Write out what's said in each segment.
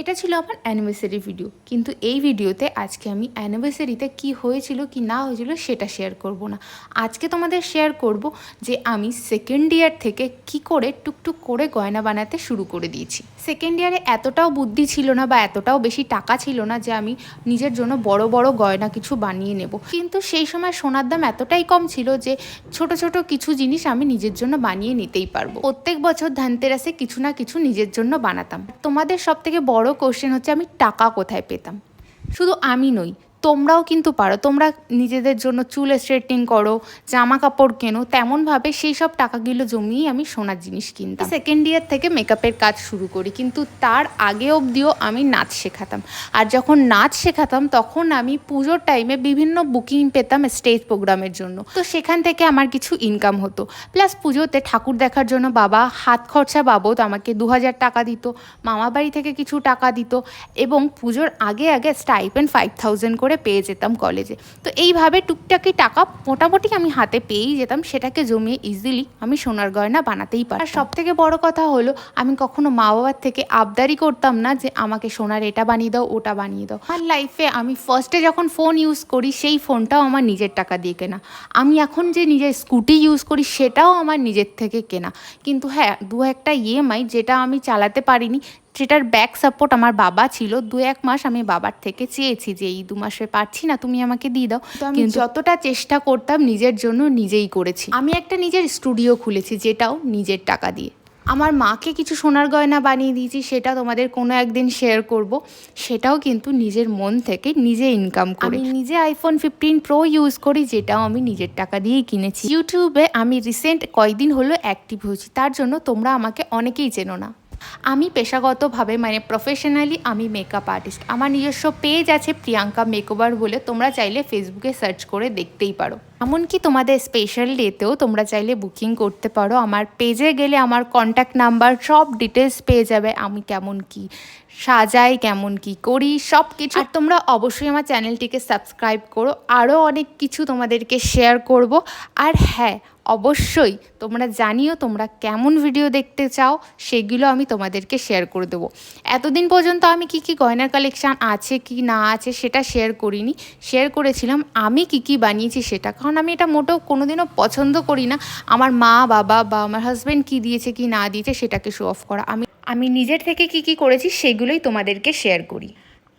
এটা ছিল আমার অ্যানিভার্সারি ভিডিও, কিন্তু এই ভিডিওতে আজকে আমি অ্যানিভার্সারিতে কি হয়েছিল কি না হয়েছিল সেটা শেয়ার করব না। আজকে তোমাদের শেয়ার করব যে আমি সেকেন্ড ইয়ার থেকে কি করে টুকটুক করে গয়না বানাতে শুরু করে দিয়েছি। সেকেন্ড ইয়ারে এতটাও বুদ্ধি ছিল না বা এতটাও বেশি টাকা ছিল না যে আমি নিজের জন্য বড় বড় গয়না কিছু বানিয়ে নেব, কিন্তু সেই সময় সোনার দাম এতটাই কম ছিল যে ছোট ছোট কিছু জিনিস আমি নিজের জন্য বানিয়ে নিতেই পারবো। প্রত্যেক বছর ধানতেরাসে কিছু না কিছু নিজের জন্য বানাতাম। তোমাদের সব থেকে বড় কোশ্চেন হচ্ছে আমি টাকা কোথায় পেতাম। শুধু আমি নই, তোমরাও কিন্তু পারো। তোমরা নিজেদের জন্য চুল স্ট্রেটনিং করো, জামা কাপড় কেনো, তেমনভাবে সেই সব টাকাগুলো জমিয়েই আমি সোনার জিনিস কিনতাম। সেকেন্ড ইয়ার থেকে মেকআপের কাজ শুরু করি, কিন্তু তার আগে অবধিও আমি নাচ শেখাতাম। আর যখন নাচ শেখাতাম তখন আমি পুজোর টাইমে বিভিন্ন বুকিং পেতাম স্টেজ প্রোগ্রামের জন্য, তো সেখান থেকে আমার কিছু ইনকাম হতো। প্লাস পুজোতে ঠাকুর দেখার জন্য বাবা হাত খরচা বাবদ আমাকে 2000 টাকা দিত, মামা বাড়ি থেকে কিছু টাকা দিত, এবং পুজোর আগে আগে স্টাইপেন্ড 5000 করে পেয়ে যেতাম কলেজে। তো এইভাবে টুকটাকি টাকা মোটামুটি আমি হাতে পেয়েই যেতাম, সেটাকে জমিয়ে ইজিলি আমি সোনার গয়না বানাতেই পারি। আর সব থেকে বড় কথা হলো, আমি কখনো মা বাবার থেকে আবদারি করতাম না যে আমাকে সোনার এটা বানিয়ে দাও ওটা বানিয়ে দাও। আমার লাইফে আমি ফার্স্টে যখন ফোন ইউজ করি সেই ফোনটাও আমার নিজের টাকা দিয়ে কেনা। আমি এখন যে নিজের স্কুটি ইউজ করি সেটাও আমার নিজের থেকে কেনা। কিন্তু হ্যাঁ, দু একটা ইএমআই যেটা আমি চালাতে পারিনি, সেটার ব্যাক সাপোর্ট আমার বাবা ছিল। 2-1 মাস আমি বাবার থেকে চেয়েছি যে এই 2 মাসে পারছি না, তুমি আমাকে দিয়ে দাও। তো আমি যতটা চেষ্টা করতাম নিজের জন্য নিজেই করেছি। আমি একটা নিজের স্টুডিও খুলেছি, যেটাও নিজের টাকা দিয়ে। আমার মাকে কিছু সোনার গয়না বানিয়ে দিয়েছি, সেটা তোমাদের কোনো একদিন শেয়ার করব। সেটাও কিন্তু নিজের মন থেকে নিজে ইনকাম করে। আমি নিজে আইফোন 15 প্রো ইউজ করি, যেটাও আমি নিজের টাকা দিয়েই কিনেছি। ইউটিউবে আমি রিসেন্ট কয়েকদিন হলো অ্যাক্টিভ হয়েছি, তার জন্য তোমরা আমাকে অনেকেই চেনো না। আমি পেশাগতভাবে প্রফেশনালি আমি মেকআপ আর্টিস্ট। আমার নিজস্ব পেজ আছে প্রিয়াঙ্কা মেকওভার বলে, তোমরা চাইলে ফেসবুকে সার্চ করে দেখতেই পারো। এমনকি তোমাদের স্পেশাল ডেতেও তোমরা চাইলে বুকিং করতে পারো। আমার পেজে গেলে আমার কন্ট্যাক্ট নাম্বার সব ডিটেলস পেয়ে যাবে, আমি কেমন কি সাজাই, কেমন কি করি, সব কিছু। আর তোমরা অবশ্যই আমার চ্যানেলটিকে সাবস্ক্রাইব করো, আরও অনেক কিছু তোমাদেরকে শেয়ার করব। আর হ্যাঁ, অবশ্যই তোমরা জানিও তোমরা কেমন ভিডিও দেখতে চাও, সেগুলো আমি তোমাদেরকে শেয়ার করে দেবো। এতদিন পর্যন্ত আমি কি গয়নার কালেকশান আছে কি না আছে সেটা শেয়ার করিনি। শেয়ার করেছিলাম আমি কি বানিয়েছি সেটা, কারণ আমি এটা মোটেও কোনোদিনও পছন্দ করি না আমার মা বাবা বা আমার হাজব্যান্ড কি দিয়েছে কি না দিয়েছে সেটাকে শো অফ করা। আমি নিজের থেকে কি করেছি সেগুলোই তোমাদেরকে শেয়ার করি।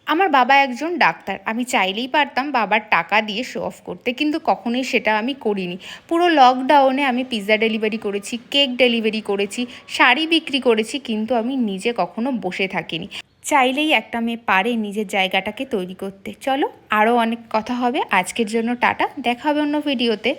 আমার বাবা একজন ডাক্তার, আমি চাইলেই পারতাম বাবার টাকা দিয়ে শো অফ করতে, কিন্তু কখনোই সেটা আমি করিনি। পুরো লকডাউনে আমি পিৎজা ডেলিভারি করেছি, কেক ডেলিভারি করেছি, শাড়ি বিক্রি করেছি, কিন্তু আমি নিজে কখনো বসে থাকিনি। চাইলেই একটা মেয়ে পারে নিজের জায়গাটাকে তৈরি করতে। চলো, আরও অনেক কথা হবে। আজকের জন্য টাটা, দেখা হবে অন্য ভিডিওতে।